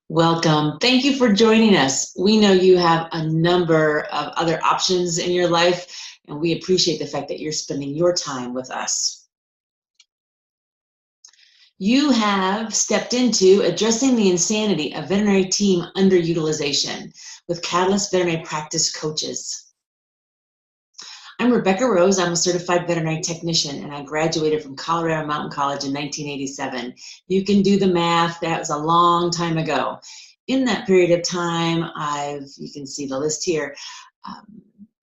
Welcome. Thank you for joining us. We know you have a number of other options in your life, and we appreciate the fact that you're spending your time with us. You have stepped into Addressing the Insanity of Veterinary Team Underutilization with Catalyst Veterinary Practice Coaches. I'm Rebecca Rose. I'm a certified veterinary technician, and I graduated from Colorado Mountain College in 1987. You can do the math. That was a long time ago. In that period of time, you can see the list here,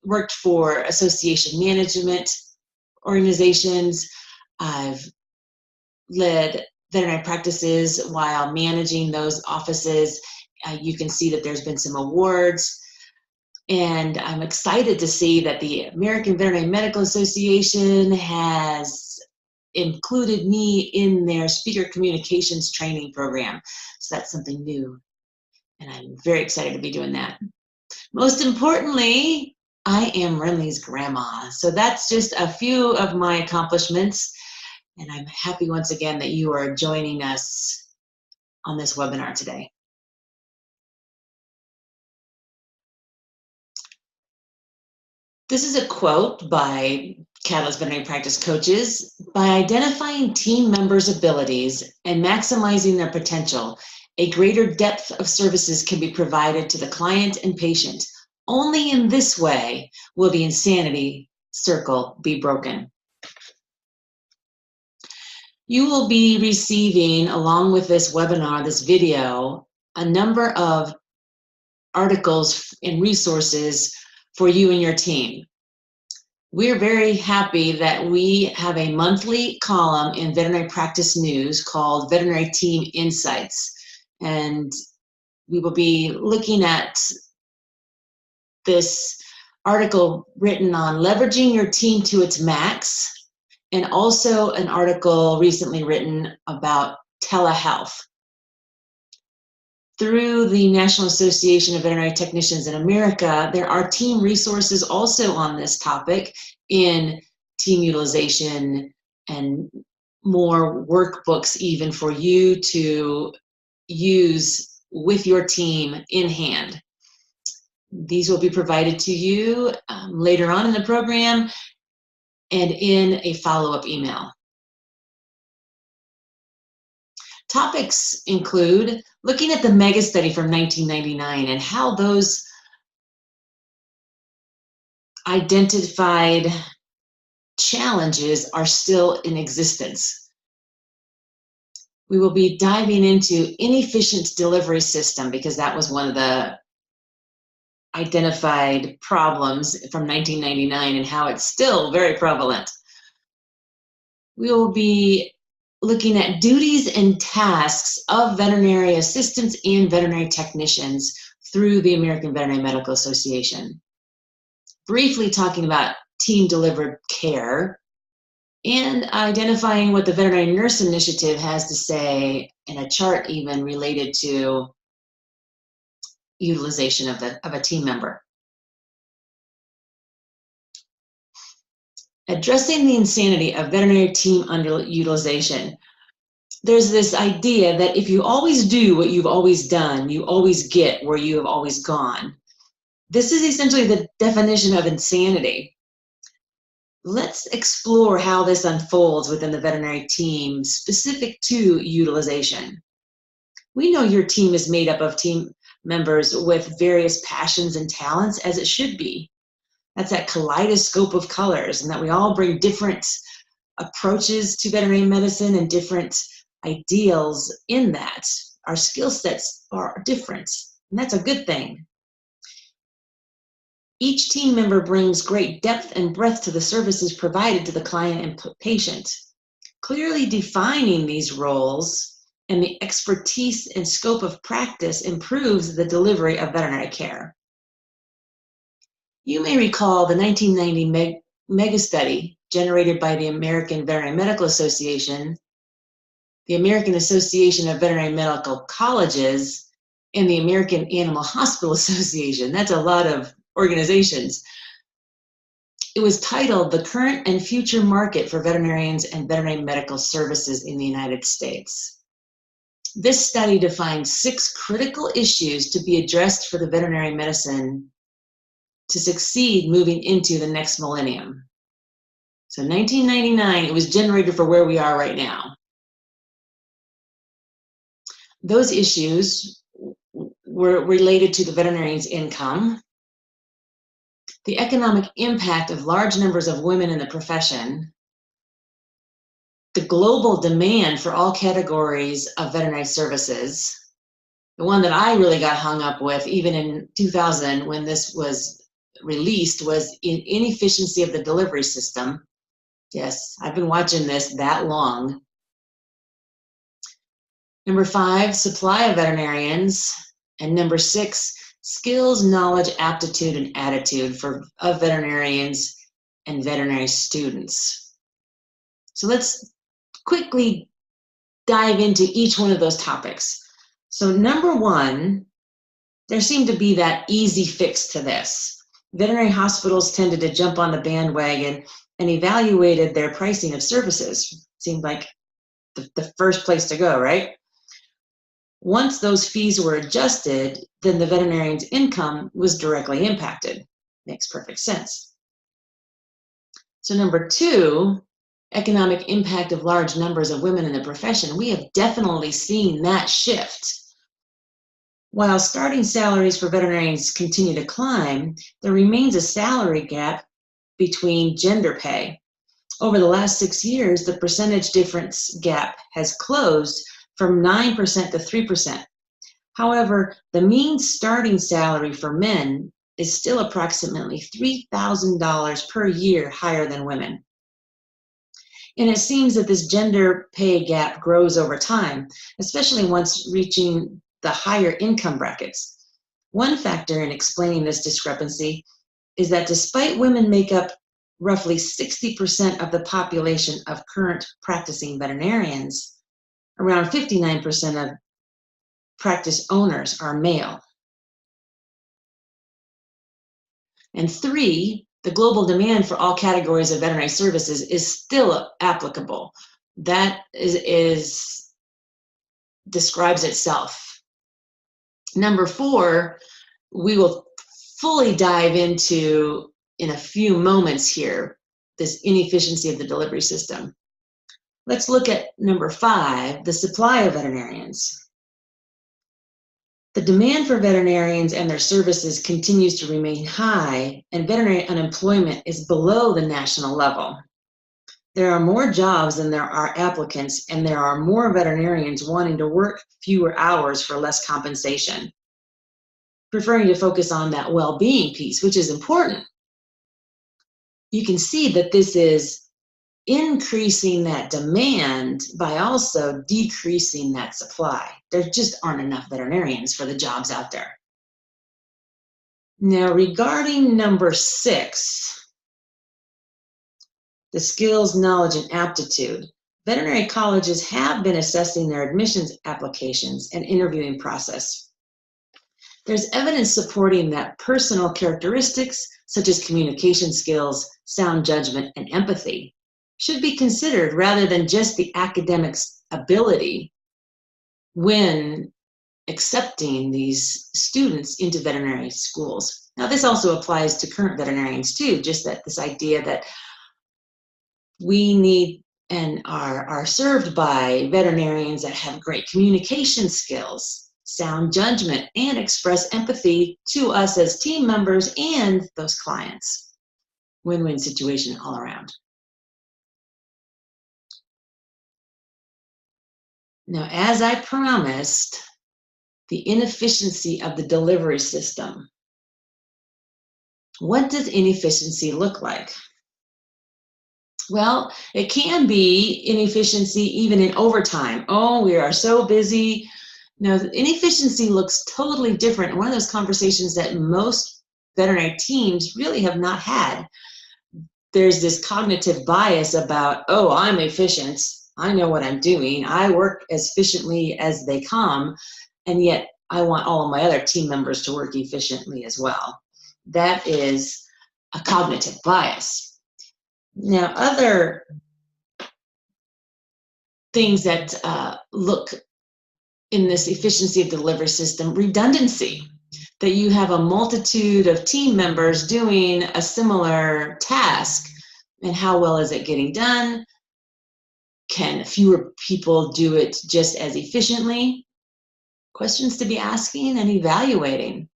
worked for association management organizations. I've led veterinary practices while managing those offices. You can see that there's been some awards. And I'm excited to see that the American Veterinary Medical Association has included me in their speaker communications training program. So that's something new. And I'm very excited to be doing that. Most importantly, I am Renly's grandma. So that's just a few of my accomplishments. And I'm happy once again that you are joining us on this webinar today. This is a quote by Catalyst Veterinary Practice Coaches. By identifying team members' abilities and maximizing their potential, a greater depth of services can be provided to the client and patient. Only in this way will the insanity circle be broken. You will be receiving, along with this webinar, this video, a number of articles and resources for you and your team. We're very happy that we have a monthly column in Veterinary Practice News called Veterinary Team Insights. And we will be looking at this article written on leveraging your team to its max, and also an article recently written about telehealth. Through the National Association of Veterinary Technicians in America, there are team resources also on this topic in team utilization and more workbooks even for you to use with your team in hand. These will be provided to you later on in the program and in a follow-up email. Topics include looking at the mega study from 1999 and how those identified challenges are still in existence. We will be diving into inefficient delivery system because that was one of the identified problems from 1999 and how it's still very prevalent. We will be looking at duties and tasks of veterinary assistants and veterinary technicians through the American Veterinary Medical Association. Briefly talking about team-delivered care and identifying what the Veterinary Nurse Initiative has to say in a chart even related to utilization of a team member. Addressing the insanity of veterinary team underutilization. There's this idea that if you always do what you've always done, you always get where you have always gone. This is essentially the definition of insanity. Let's explore how this unfolds within the veterinary team specific to utilization. We know your team is made up of team members with various passions and talents, as it should be. That's that kaleidoscope of colors, and that we all bring different approaches to veterinary medicine and different ideals in that. Our skill sets are different, and that's a good thing. Each team member brings great depth and breadth to the services provided to the client and patient. Clearly defining these roles and the expertise and scope of practice improves the delivery of veterinary care. You may recall the 1990 mega study generated by the American Veterinary Medical Association, the American Association of Veterinary Medical Colleges, and the American Animal Hospital Association. That's a lot of organizations. It was titled The Current and Future Market for Veterinarians and Veterinary Medical Services in the United States. This study defined 6 critical issues to be addressed for the veterinary medicine to succeed moving into the next millennium. So 1999, it was generated for where we are right now. Those issues were related to the veterinarian's income, the economic impact of large numbers of women in the profession, the global demand for all categories of veterinary services. The one that I really got hung up with, even in 2000 when this was released, was inefficiency of the delivery system. Yes, I've been watching this that long. Number 5, supply of veterinarians. And number 6, skills, knowledge, aptitude, and attitude of veterinarians and veterinary students. So let's quickly dive into each one of those topics. So number 1, there seemed to be that easy fix to this. Veterinary hospitals tended to jump on the bandwagon and evaluated their pricing of services. Seemed like the first place to go, right? Once those fees were adjusted, then the veterinarian's income was directly impacted. Makes perfect sense. So number 2, economic impact of large numbers of women in the profession. We have definitely seen that shift. While starting salaries for veterinarians continue to climb, there remains a salary gap between gender pay. Over the last 6 years, the percentage difference gap has closed from 9% to 3%. However, the mean starting salary for men is still approximately $3,000 per year higher than women. And it seems that this gender pay gap grows over time, especially once reaching the higher income brackets. One factor in explaining this discrepancy is that despite women make up roughly 60% of the population of current practicing veterinarians, around 59% of practice owners are male. And 3, the global demand for all categories of veterinary services is still applicable. That describes itself. Number 4, we will fully dive into in a few moments here, this inefficiency of the delivery system. Let's look at number 5, the supply of veterinarians. The demand for veterinarians and their services continues to remain high, and veterinary unemployment is below the national level. There are more jobs than there are applicants, and there are more veterinarians wanting to work fewer hours for less compensation, preferring to focus on that well-being piece, which is important. You can see that this is increasing that demand by also decreasing that supply. There just aren't enough veterinarians for the jobs out there. Now, regarding number 6, the skills, knowledge, and aptitude, veterinary colleges have been assessing their admissions applications and interviewing process. There's evidence supporting that personal characteristics such as communication skills, sound judgment, and empathy should be considered rather than just the academic ability when accepting these students into veterinary schools. Now, this also applies to current veterinarians too, just that this idea that we need and are served by veterinarians that have great communication skills, sound judgment, and express empathy to us as team members and those clients. Win-win situation all around. Now, as I promised, the inefficiency of the delivery system. What does inefficiency look like? Well, it can be inefficiency even in overtime. Oh, we are so busy. Now, inefficiency looks totally different. One of those conversations that most veterinary teams really have not had. There's this cognitive bias about, oh, I'm efficient. I know what I'm doing. I work as efficiently as they come, and yet I want all of my other team members to work efficiently as well. That is a cognitive bias. Now, other things that look in this efficiency of delivery system, redundancy, that you have a multitude of team members doing a similar task, and how well is it getting done? Can fewer people do it just as efficiently? Questions to be asking and evaluating.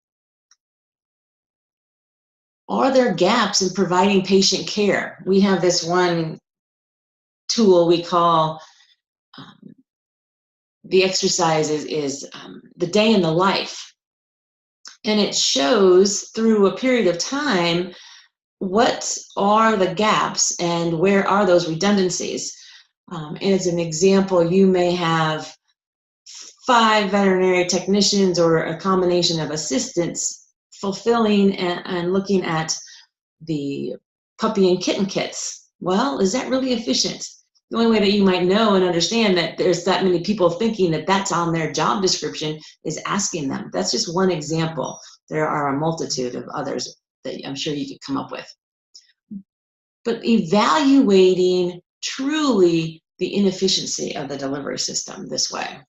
Are there gaps in providing patient care? We have this one tool we call the exercise is the day in the life. And it shows through a period of time what are the gaps and where are those redundancies. As an example, you may have 5 veterinary technicians or a combination of assistants fulfilling and looking at the puppy and kitten kits. Well, is that really efficient? The only way that you might know and understand that there's that many people thinking that that's on their job description is asking them. That's just one example. There are a multitude of others that I'm sure you could come up with. But evaluating truly the inefficiency of the delivery system this way.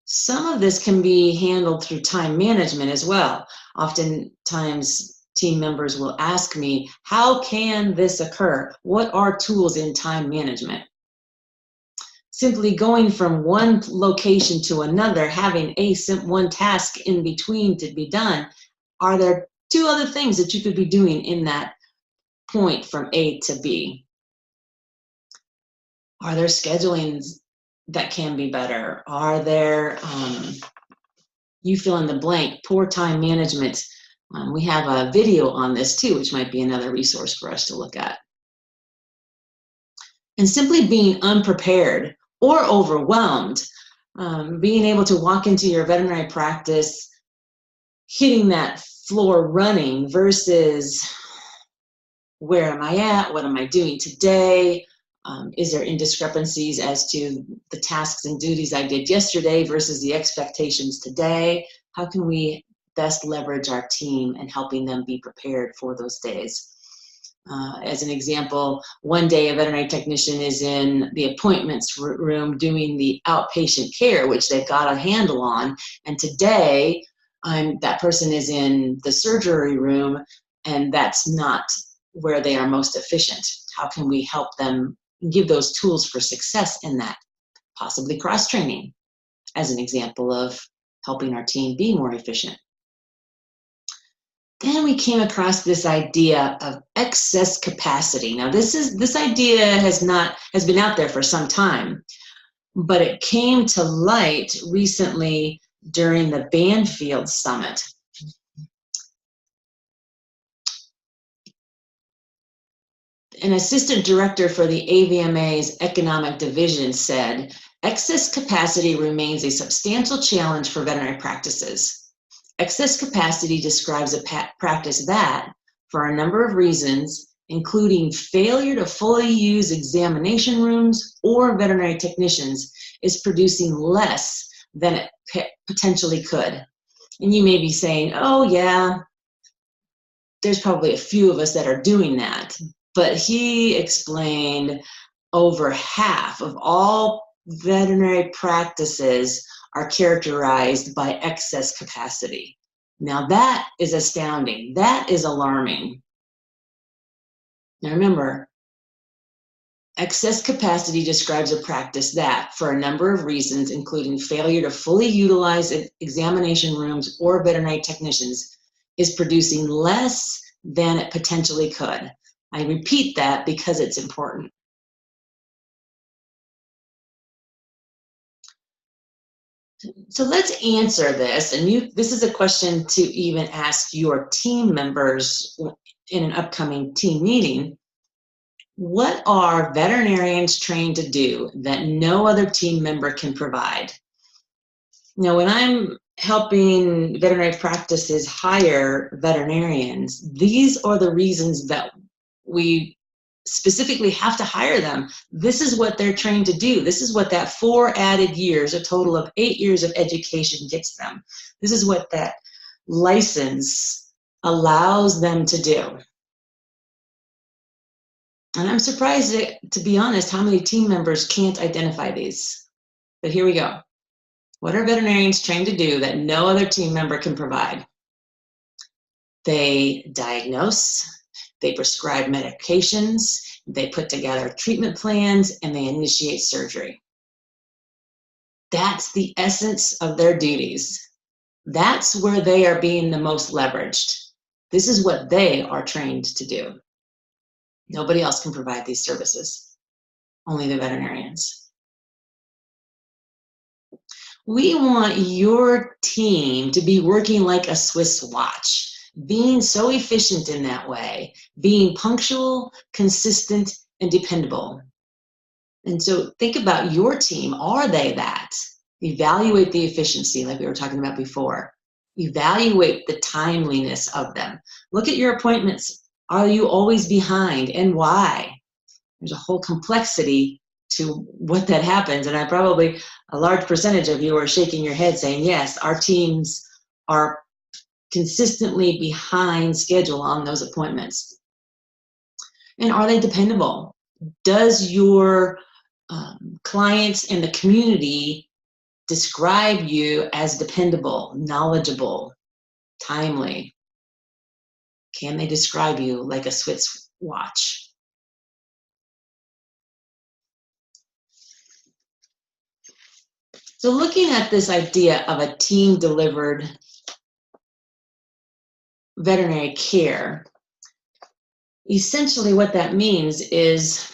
Some of this can be handled through time management as well. Oftentimes, team members will ask me, how can this occur? What are tools in time management? Simply going from one location to another, having one task in between to be done, are there 2 other things that you could be doing in that point from A to B? Are there schedulings that can be better? Are there, you fill in the blank, poor time management? We have a video on this too, which might be another resource for us to look at. And simply being unprepared or overwhelmed, being able to walk into your veterinary practice, hitting that floor running versus where am I at? What am I doing today? Is there indiscrepancies as to the tasks and duties I did yesterday versus the expectations today? How can we best leverage our team and helping them be prepared for those days? As an example, one day a veterinary technician is in the appointments room doing the outpatient care, which they've got a handle on, and today that person is in the surgery room, and that's not where they are most efficient. How can we help them give those tools for success in that? Possibly cross-training as an example of helping our team be more efficient. Then we came across this idea of excess capacity. Now this idea has been out there for some time, but it came to light recently during the Banfield Summit. An assistant director for the AVMA's economic division said, excess capacity remains a substantial challenge for veterinary practices. Excess capacity describes a practice that, for a number of reasons, including failure to fully use examination rooms or veterinary technicians, is producing less than it potentially could. And you may be saying, oh yeah, there's probably a few of us that are doing that. But he explained over half of all veterinary practices are characterized by excess capacity. Now that is astounding. That is alarming. Now remember, excess capacity describes a practice that, for a number of reasons, including failure to fully utilize examination rooms or veterinary technicians, is producing less than it potentially could. I repeat that because it's important. So let's answer this, and this is a question to even ask your team members in an upcoming team meeting. What are veterinarians trained to do that no other team member can provide? Now, when I'm helping veterinary practices hire veterinarians, these are the reasons that we specifically have to hire them. This is what they're trained to do. This is what that 4 added years, a total of 8 years of education, gets them. This is what that license allows them to do. And I'm surprised, to be honest, how many team members can't identify these. But here we go. What are veterinarians trained to do that no other team member can provide? They diagnose, they prescribe medications, they put together treatment plans, and they initiate surgery. That's the essence of their duties. That's where they are being the most leveraged. This is what they are trained to do. Nobody else can provide these services, only the veterinarians. We want your team to be working like a Swiss watch, being so efficient in that way, being punctual, consistent, and dependable. And so think about your team. Are they that? Evaluate the efficiency like we were talking about before. Evaluate the timeliness of them. Look at your appointments. Are you always behind, and why? There's a whole complexity to what that happens, and probably a large percentage of you are shaking your head saying, yes, our teams are consistently behind schedule on those appointments. And are they dependable? Does your clients and the community describe you as dependable, knowledgeable, timely? Can they describe you like a Swiss watch? So looking at this idea of a team-delivered veterinary care, essentially what that means is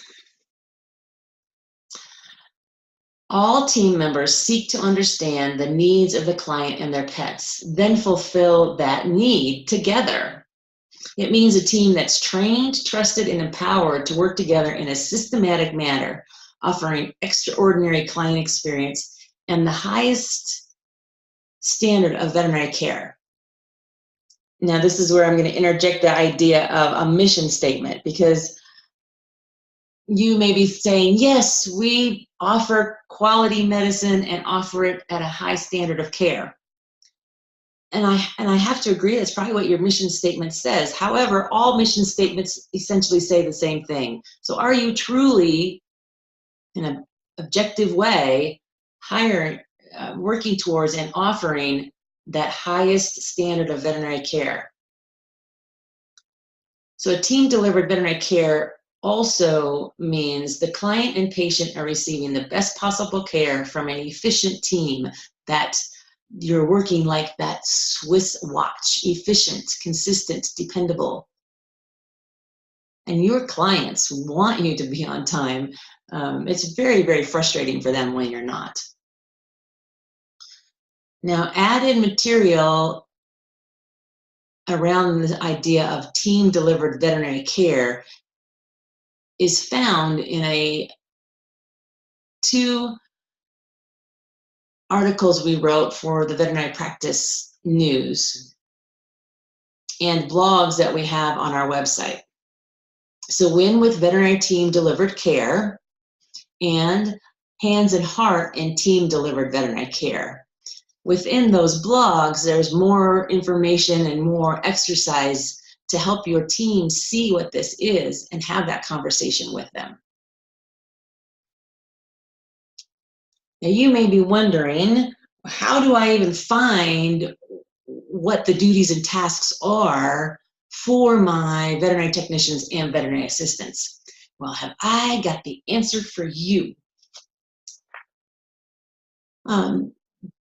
all team members seek to understand the needs of the client and their pets, then fulfill that need together. It means a team that's trained, trusted, and empowered to work together in a systematic manner, offering extraordinary client experience and the highest standard of veterinary care. Now, this is where I'm going to interject the idea of a mission statement, because you may be saying, yes, we offer quality medicine and offer it at a high standard of care. And I have to agree, that's probably what your mission statement says. However, all mission statements essentially say the same thing. So are you truly, in an objective way, working towards and offering that highest standard of veterinary care? So a team-delivered veterinary care also means the client and patient are receiving the best possible care from an efficient team, that you're working like that Swiss watch, efficient, consistent, dependable. And your clients want you to be on time. It's very, very frustrating for them when you're not. Now, added material around the idea of team-delivered veterinary care is found in two articles we wrote for the Veterinary Practice News and blogs that we have on our website. So Win with Veterinary Team-Delivered Care and Hands and Heart in Team-Delivered Veterinary Care. Within those blogs, there's more information and more exercise to help your team see what this is and have that conversation with them. Now, you may be wondering, how do I even find what the duties and tasks are for my veterinary technicians and veterinary assistants? Well, have I got the answer for you?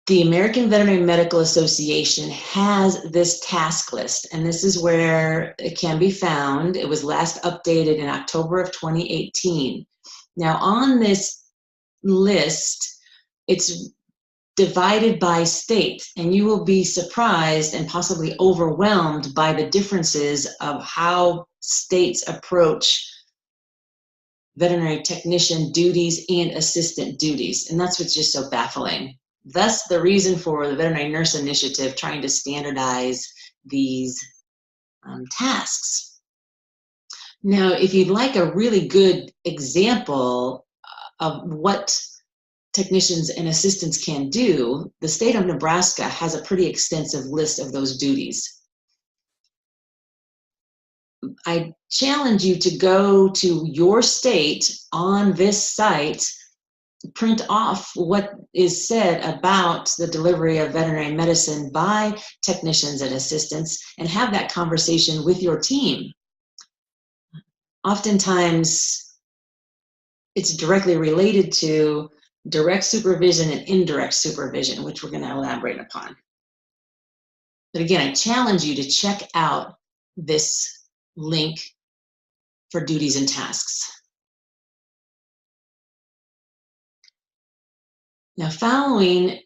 The American Veterinary Medical Association has this task list, and this is where it can be found. It was last updated in October of 2018. Now, on this list, it's divided by state, and you will be surprised and possibly overwhelmed by the differences of how states approach veterinary technician duties and assistant duties, and that's what's just so baffling. Thus, the reason for the Veterinary Nurse Initiative trying to standardize these tasks. Now, if you'd like a really good example of what technicians and assistants can do, the state of Nebraska has a pretty extensive list of those duties. I challenge you to go to your state on this site, print off what is said about the delivery of veterinary medicine by technicians and assistants and have that conversation with your team. Oftentimes, it's directly related to direct supervision and indirect supervision, which we're going to elaborate upon. But again, I challenge you to check out this link for duties and tasks. Now, following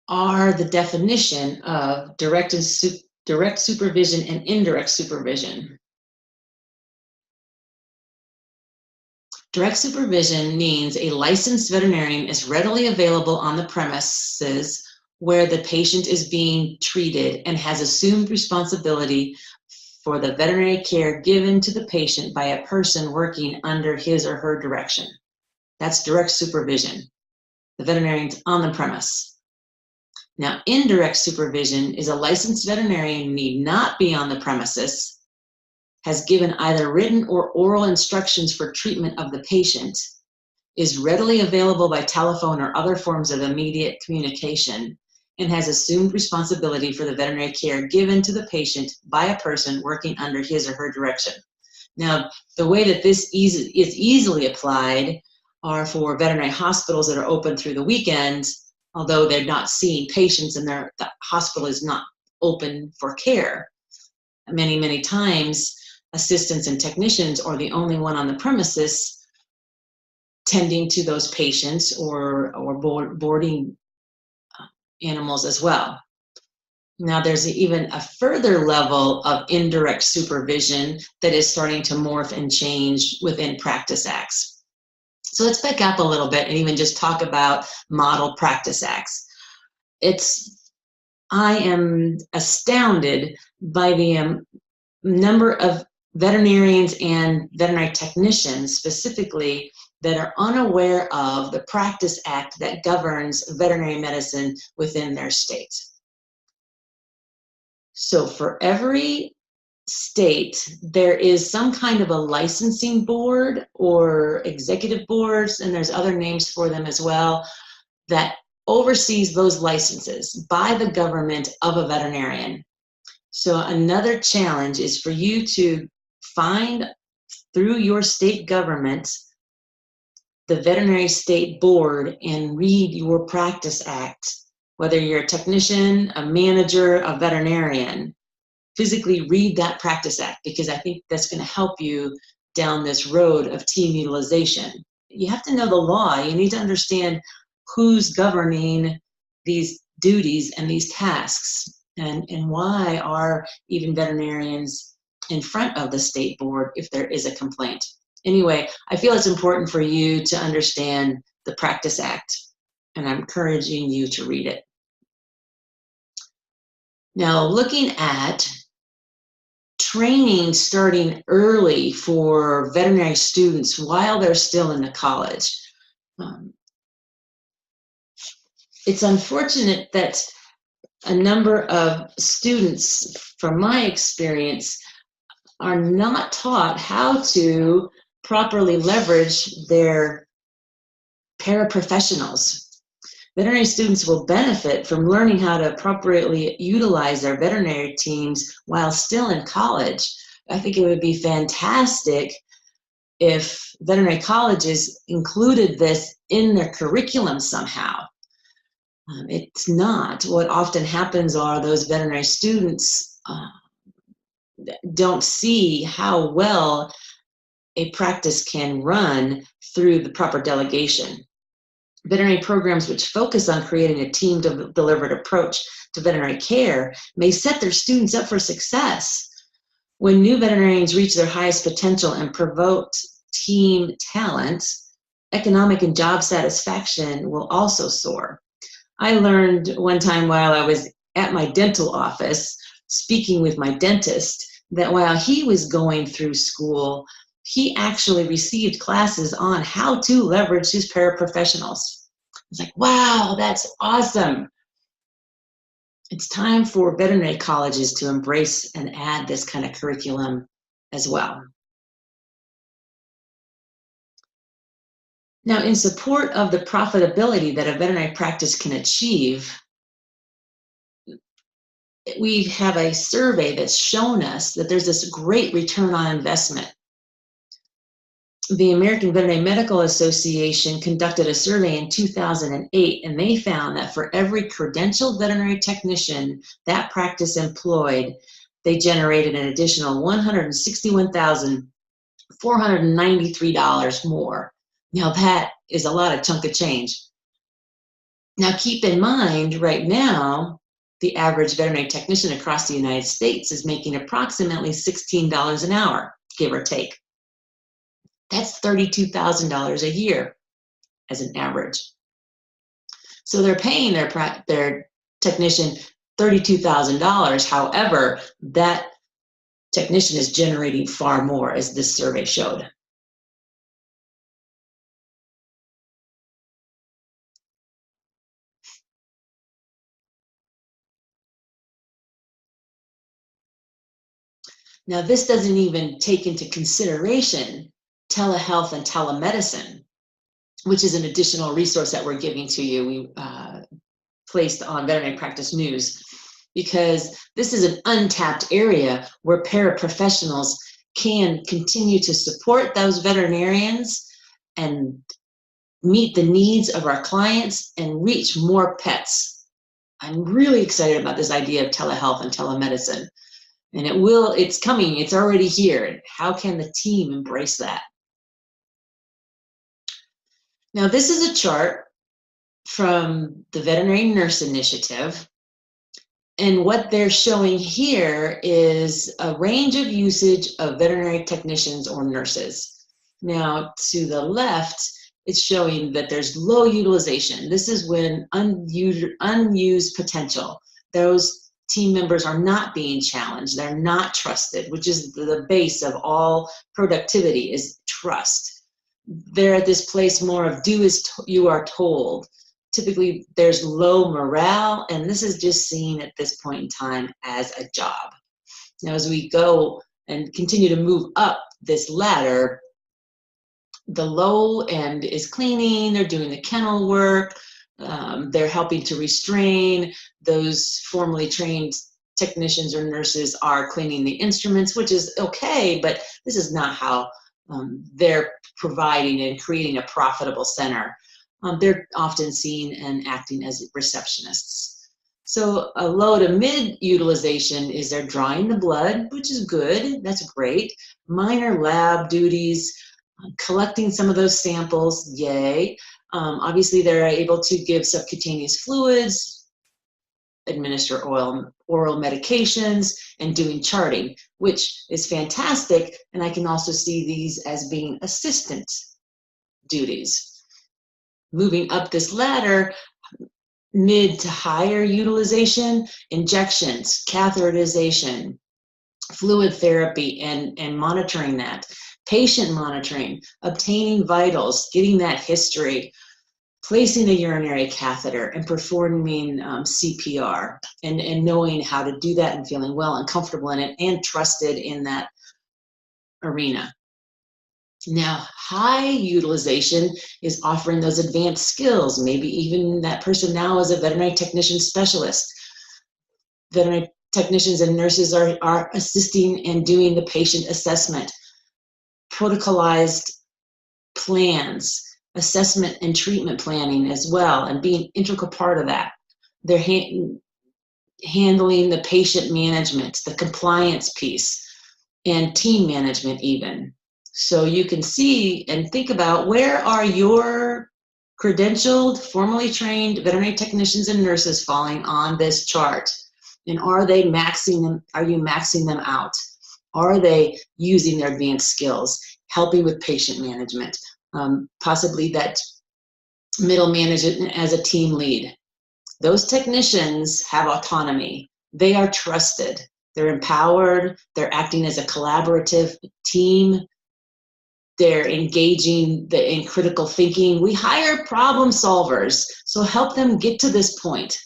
are the definition of direct supervision and indirect supervision. Direct supervision means a licensed veterinarian is readily available on the premises where the patient is being treated and has assumed responsibility for the veterinary care given to the patient by a person working under his or her direction. That's direct supervision. The veterinarian's on the premise. Now, indirect supervision is a licensed veterinarian need not be on the premises, has given either written or oral instructions for treatment of the patient, is readily available by telephone or other forms of immediate communication, and has assumed responsibility for the veterinary care given to the patient by a person working under his or her direction. Now, the way that this is easily applied are for veterinary hospitals that are open through the weekends, although they're not seeing patients and the hospital is not open for care. Many, many times, assistants and technicians are the only one on the premises tending to those patients or boarding animals as well. Now, there's even a further level of indirect supervision that is starting to morph and change within Practice Acts. So let's back up a little bit and even just talk about model Practice Acts. I am astounded by the number of veterinarians and veterinary technicians specifically that are unaware of the Practice Act that governs veterinary medicine within their state. So for every state, there is some kind of a licensing board or executive boards, and there's other names for them as well, that oversees those licenses by the government of a veterinarian. So another challenge is for you to find through your state government the veterinary state board and read your Practice Act, whether you're a technician, a manager, a veterinarian. Physically read that Practice Act, because I think that's going to help you down this road of team utilization. You have to know the law. You need to understand who's governing these duties and these tasks, and why are even veterinarians in front of the state board if there is a complaint. Anyway, I feel it's important for you to understand the Practice Act, and I'm encouraging you to read it. Now, looking at training starting early for veterinary students while they're still in the college. It's unfortunate that a number of students, from my experience, are not taught how to properly leverage their paraprofessionals. Veterinary students will benefit from learning how to appropriately utilize their veterinary teams while still in college. I think it would be fantastic if veterinary colleges included this in their curriculum somehow. It's not. What often happens are those veterinary students don't see how well a practice can run through the proper delegation. Veterinary programs which focus on creating a team-delivered approach to veterinary care may set their students up for success. When new veterinarians reach their highest potential and promote team talent, economic and job satisfaction will also soar. I learned one time while I was at my dental office speaking with my dentist that while he was going through school, he actually received classes on how to leverage his paraprofessionals. It's like, wow, that's awesome. It's time for veterinary colleges to embrace and add this kind of curriculum as well. Now, in support of the profitability that a veterinary practice can achieve, we have a survey that's shown us that there's this great return on investment. The American Veterinary Medical Association conducted a survey in 2008, and they found that for every credentialed veterinary technician that practice employed, they generated an additional $161,493 more. Now that is a lot of chunk of change. Now keep in mind, right now, the average veterinary technician across the United States is making approximately $16 an hour, give or take. That's $32,000 a year as an average. So they're paying their technician $32,000. However, that technician is generating far more, as this survey showed. Now, this doesn't even take into consideration telehealth and telemedicine, which is an additional resource that we're giving to you. We placed on Veterinary Practice News, because this is an untapped area where paraprofessionals can continue to support those veterinarians and meet the needs of our clients and reach more pets. I'm really excited about this idea of telehealth and telemedicine. And it's coming, it's already here. How can the team embrace that? Now, this is a chart from the Veterinary Nurse Initiative. And what they're showing here is a range of usage of veterinary technicians or nurses. Now, to the left, it's showing that there's low utilization. This is when unused potential. Those team members are not being challenged. They're not trusted, which is the base of all productivity, is trust. They're at this place more of do as you are told. Typically, there's low morale, and this is just seen at this point in time as a job. Now, as we go and continue to move up this ladder, the low end is cleaning, they're doing the kennel work, they're helping to restrain. Those formally trained technicians or nurses are cleaning the instruments, which is okay, but this is not how they're providing and creating a profitable center. They're often seen and acting as receptionists. So a low to mid utilization is they're drawing the blood, which is good, that's great. Minor lab duties, collecting some of those samples, yay. Obviously, they're able to give subcutaneous fluids, administer oral medications, and doing charting, which is fantastic. And I can also see these as being assistant duties. Moving up this ladder, mid to higher utilization, injections, catheterization, fluid therapy, and monitoring that. Patient monitoring, obtaining vitals, getting that history, placing a urinary catheter, and performing CPR, and knowing how to do that and feeling well and comfortable in it and trusted in that arena. Now, high utilization is offering those advanced skills. Maybe even that person now is a veterinary technician specialist. Veterinary technicians and nurses are assisting and doing the patient assessment, protocolized plans, assessment and treatment planning as well, and being an integral part of that. They're handling the patient management, the compliance piece, and team management even. So you can see and think about, where are your credentialed, formally trained veterinary technicians and nurses falling on this chart? And are you maxing them out? Are they using their advanced skills, helping with patient management, possibly that middle management as a team lead? Those technicians have autonomy. They are trusted. They're empowered. They're acting as a collaborative team. They're engaging in critical thinking. We hire problem solvers, so help them get to this point.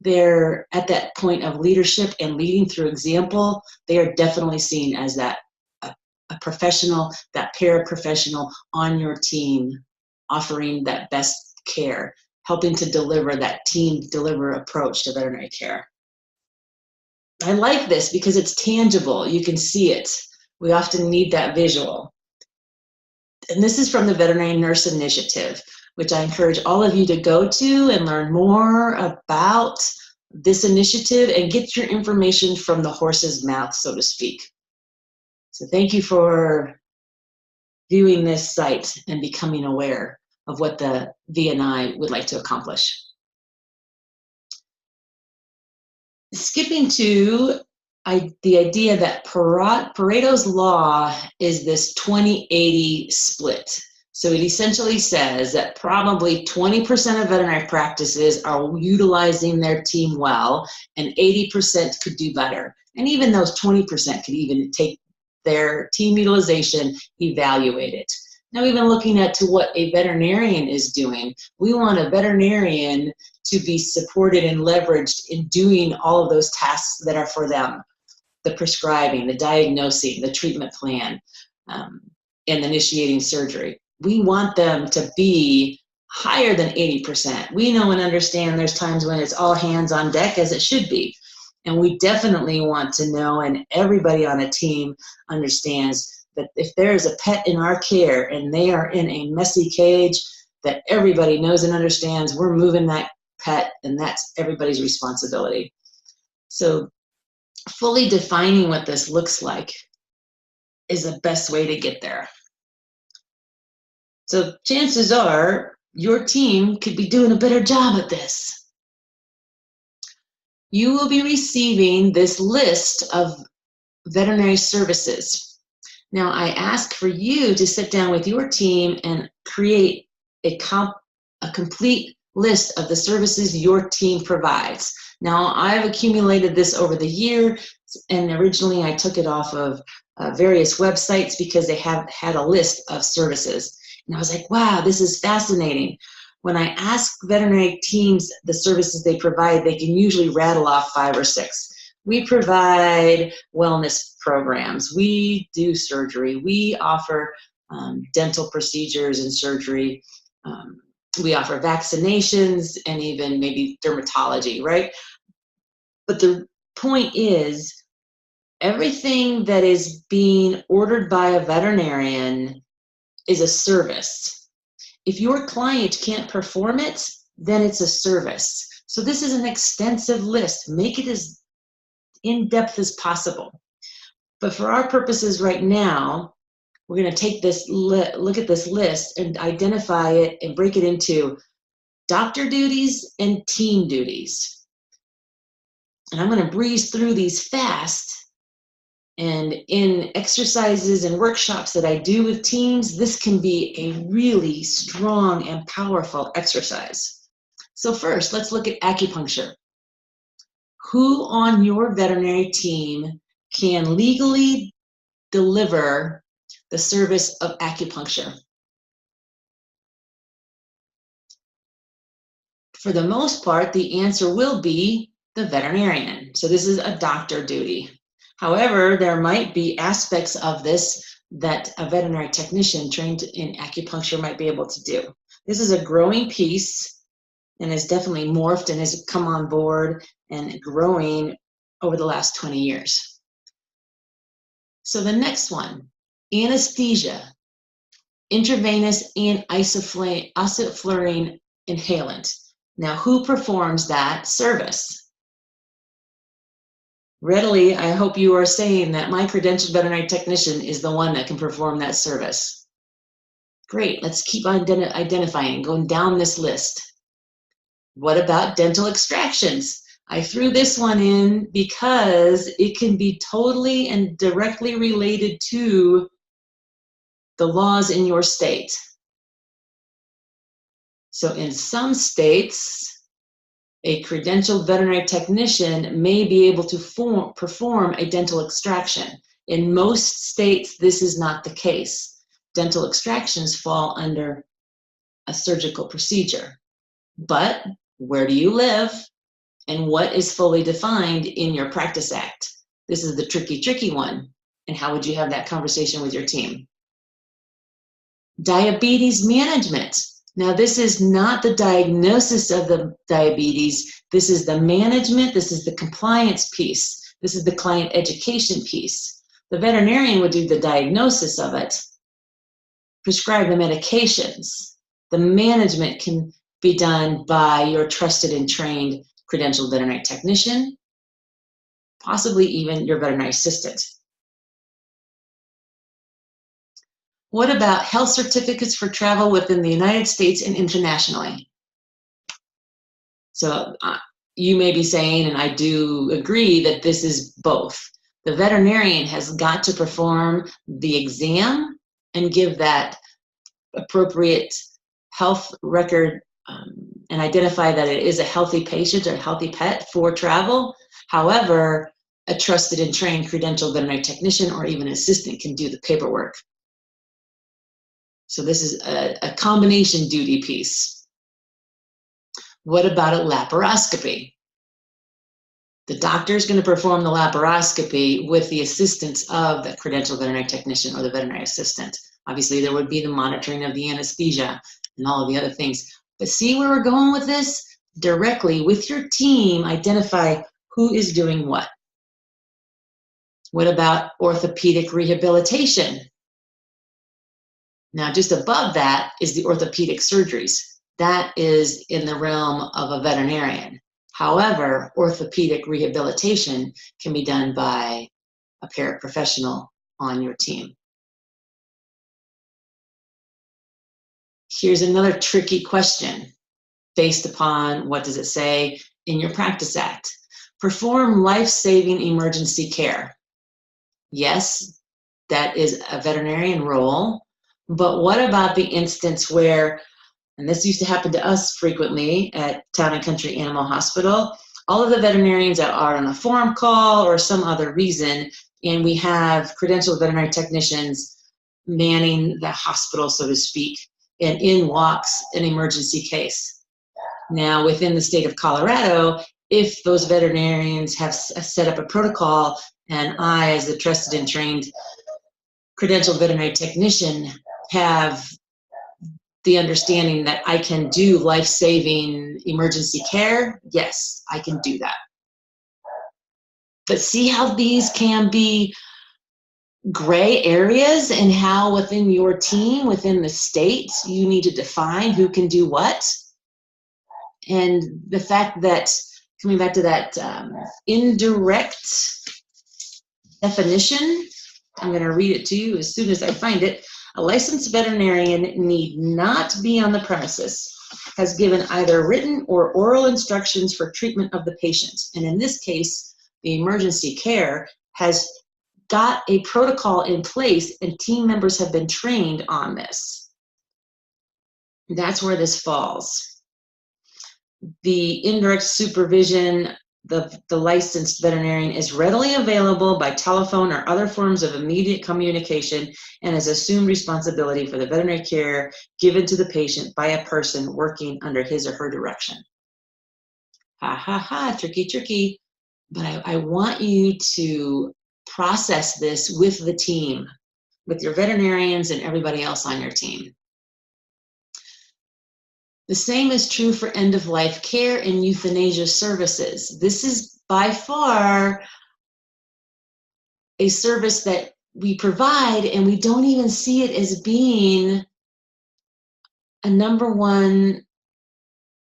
They're at that point of leadership and leading through example. They are definitely seen as that a professional, that paraprofessional on your team. offering that best care, helping to deliver that team deliver approach to veterinary care. I like this because it's tangible. You can see it. We often need that visual. And this is from the Veterinary Nurse Initiative, which I encourage all of you to go to and learn more about this initiative and get your information from the horse's mouth, so to speak. So thank you for viewing this site and becoming aware of what the VNI would like to accomplish. Skipping to the idea that Paretos Law is this 20-80 split. So it essentially says that probably 20% of veterinary practices are utilizing their team well, and 80% could do better. And even those 20% could even take their team utilization, evaluate it. Now, even looking at to what a veterinarian is doing, we want a veterinarian to be supported and leveraged in doing all of those tasks that are for them. The prescribing, the diagnosing, the treatment plan, and initiating surgery. We want them to be higher than 80%. We know and understand there's times when it's all hands on deck, as it should be. And we definitely want to know, and everybody on a team understands that if there is a pet in our care and they are in a messy cage, that everybody knows and understands we're moving that pet, and that's everybody's responsibility. So fully defining what this looks like is the best way to get there. So chances are your team could be doing a better job at this. You will be receiving this list of veterinary services. Now, I ask for you to sit down with your team and create a complete list of the services your team provides. Now, I've accumulated this over the year, and originally I took it off of various websites because they have had a list of services. And I was like, wow, this is fascinating. When I ask veterinary teams the services they provide, they can usually rattle off 5 or 6. We provide wellness programs. We do surgery. We offer dental procedures and surgery. We offer vaccinations and even maybe dermatology, right? But the point is, everything that is being ordered by a veterinarian is a service. If your client can't perform it, then it's a service. So this is an extensive list. Make it as in-depth as possible. But for our purposes right now, we're going to take this look at this list and identify it and break it into doctor duties and team duties. And I'm going to breeze through these fast. And in exercises and workshops that I do with teams, this can be a really strong and powerful exercise. So first, let's look at acupuncture. Who on your veterinary team can legally deliver the service of acupuncture? For the most part, the answer will be the veterinarian. So this is a doctor duty. However, there might be aspects of this that a veterinary technician trained in acupuncture might be able to do. This is a growing piece and has definitely morphed and has come on board and growing over the last 20 years. So the next one, anesthesia, intravenous and isoflurane inhalant. Now, who performs that service? Readily, I hope you are saying that my credentialed veterinary technician is the one that can perform that service. Great, let's keep identifying, going down this list. What about dental extractions? I threw this one in because it can be totally and directly related to the laws in your state. So in some states, a credentialed veterinary technician may be able to perform a dental extraction. In most states, this is not the case. Dental extractions fall under a surgical procedure. But where do you live? And what is fully defined in your Practice Act? This is the tricky one. And how would you have that conversation with your team? Diabetes management. Now, this is not the diagnosis of the diabetes. This is the management. This is the compliance piece. This is the client education piece. The veterinarian would do the diagnosis of it, prescribe the medications. The management can be done by your trusted and trained credentialed veterinary technician, possibly even your veterinary assistant. What about health certificates for travel within the United States and internationally? So you may be saying, and I do agree, that this is both. The veterinarian has got to perform the exam and give that appropriate health record and identify that it is a healthy patient or a healthy pet for travel. However, a trusted and trained credentialed veterinary technician or even assistant can do the paperwork. So this is a combination duty piece. What about a laparoscopy? The doctor is going to perform the laparoscopy with the assistance of the credentialed veterinary technician or the veterinary assistant. Obviously, there would be the monitoring of the anesthesia and all of the other things. But see where we're going with this? Directly with your team, identify who is doing what. What about orthopedic rehabilitation? Now, just above that is the orthopedic surgeries. That is in the realm of a veterinarian. However, orthopedic rehabilitation can be done by a paraprofessional on your team. Here's another tricky question based upon, what does it say in your Practice Act? Perform life-saving emergency care. Yes, that is a veterinarian role. But what about the instance where, and this used to happen to us frequently at Town and Country Animal Hospital, all of the veterinarians that are on a forum call or some other reason, and we have credentialed veterinary technicians manning the hospital, so to speak, and in walks an emergency case. Now, within the state of Colorado, if those veterinarians have set up a protocol, and I, as the trusted and trained credentialed veterinary technician, have the understanding that I can do life-saving emergency care, yes, I can do that. But see how these can be gray areas, and how within your team, within the state, you need to define who can do what. And the fact that, coming back to that indirect definition, I'm going to read it to you as soon as I find it. A licensed veterinarian need not be on the premises, has given either written or oral instructions for treatment of the patient. And in this case, the emergency care has got a protocol in place and team members have been trained on this. That's where this falls. The indirect supervision, the licensed veterinarian is readily available by telephone or other forms of immediate communication and has assumed responsibility for the veterinary care given to the patient by a person working under his or her direction. Ha ha ha, tricky, tricky. But I want you to process this with the team, with your veterinarians and everybody else on your team. The same is true for end-of-life care and euthanasia services. This is by far a service that we provide, and we don't even see it as being a #1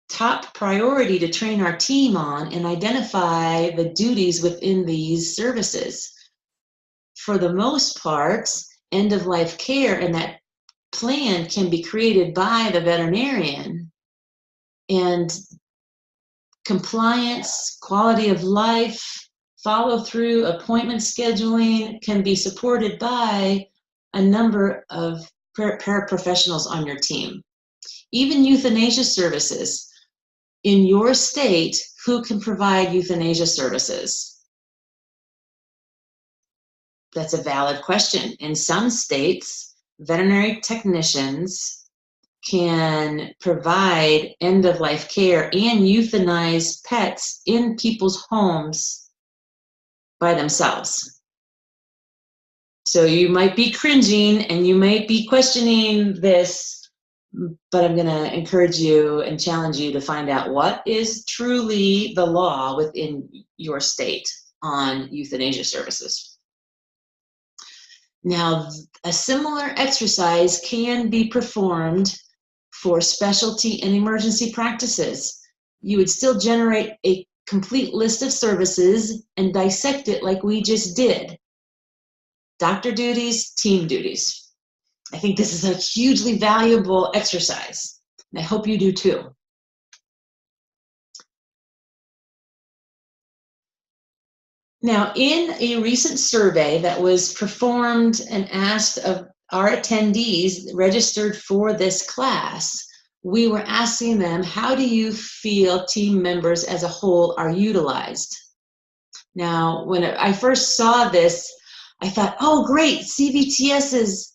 top priority to train our team on and identify the duties within these services. For the most part, end-of-life care and that plan can be created by the veterinarian, and compliance, quality of life, follow through, appointment scheduling can be supported by a number of paraprofessionals on your team. Even euthanasia services in your state, who can provide euthanasia services? That's a valid question. In some states, veterinary technicians can provide end-of-life care and euthanize pets in people's homes by themselves. So you might be cringing and you might be questioning this, but I'm going to encourage you and challenge you to find out what is truly the law within your state on euthanasia services. Now, a similar exercise can be performed for specialty and emergency practices. You would still generate a complete list of services and dissect it like we just did. Doctor duties, team duties. I think this is a hugely valuable exercise, and I hope you do too. Now, in a recent survey that was performed and asked of our attendees registered for this class, we were asking them, how do you feel team members as a whole are utilized? Now, when I first saw this, I thought, oh, great, CVTs,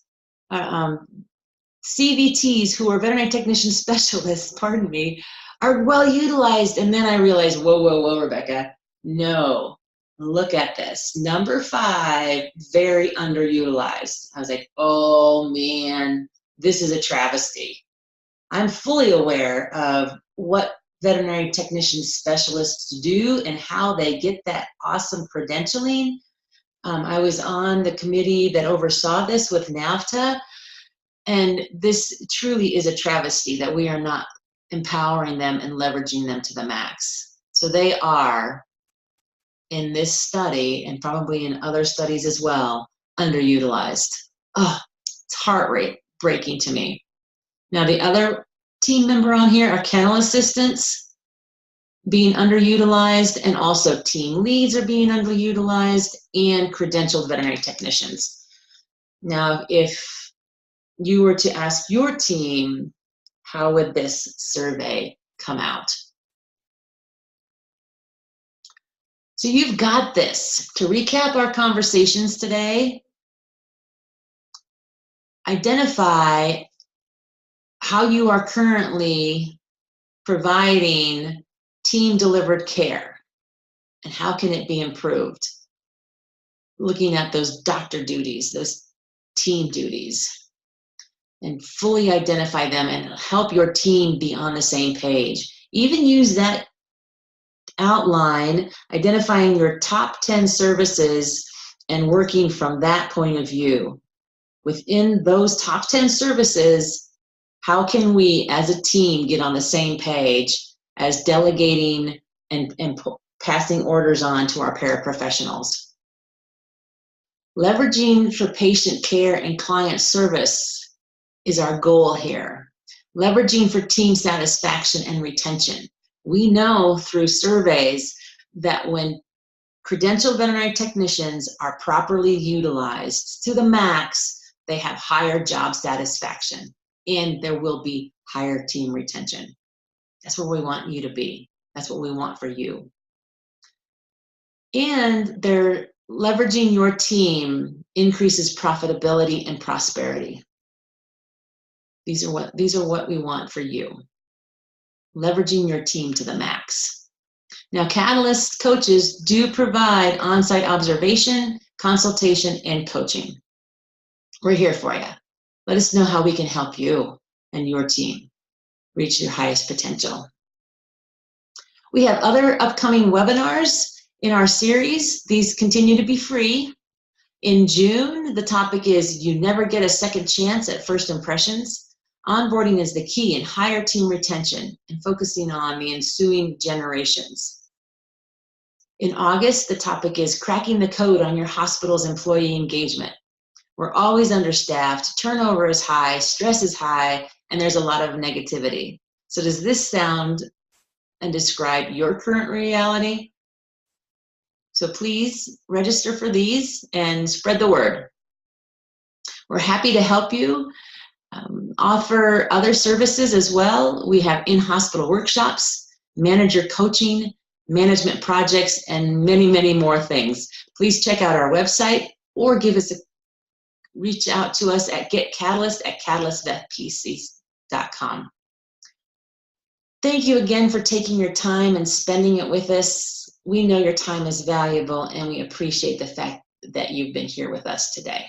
who are veterinary technician specialists, pardon me, are well utilized. And then I realized, whoa, Rebecca, no, look at this. Number 5, very underutilized. I was like, oh man, this is a travesty. I'm fully aware of what veterinary technician specialists do and how they get that awesome credentialing. I was on the committee that oversaw this with NAVTA, and this truly is a travesty that we are not empowering them and leveraging them to the max. So they are, in this study, and probably in other studies as well, underutilized. Oh, it's heart-breaking to me. Now, the other team member on here are kennel assistants being underutilized, and also team leads are being underutilized, and credentialed veterinary technicians. Now, if you were to ask your team, how would this survey come out? So you've got this. To recap our conversations today, identify how you are currently providing team-delivered care and how can it be improved. Looking at those doctor duties, those team duties, and fully identify them and help your team be on the same page. Even use that outline, identifying your top 10 services and working from that point of view. Within those top 10 services, how can we as a team get on the same page as delegating and passing orders on to our paraprofessionals? Leveraging for patient care and client service is our goal here. Leveraging for team satisfaction and retention. We know through surveys that when credentialed veterinary technicians are properly utilized to the max, they have higher job satisfaction and there will be higher team retention. That's where we want you to be. That's what we want for you. And they're leveraging your team increases profitability and prosperity. These are what we want for you. Leveraging your team to the max. Now, Catalyst coaches do provide on-site observation, consultation, and coaching. We're here for you. Let us know how we can help you and your team reach your highest potential. We have other upcoming webinars in our series. These continue to be free. In June, the topic is You Never Get a Second Chance at First Impressions. Onboarding is the key in higher team retention and focusing on the ensuing generations. In August, the topic is Cracking the Code on Your Hospital's Employee Engagement. We're always understaffed, turnover is high, stress is high, and there's a lot of negativity. So does this sound and describe your current reality? So please register for these and spread the word. We're happy to help you. Offer other services as well. We have in-hospital workshops, manager coaching, management projects, and many, many more things. Please check out our website or reach out to us at getcatalyst@catalystvetpc.com. Thank you again for taking your time and spending it with us. We know your time is valuable and we appreciate the fact that you've been here with us today.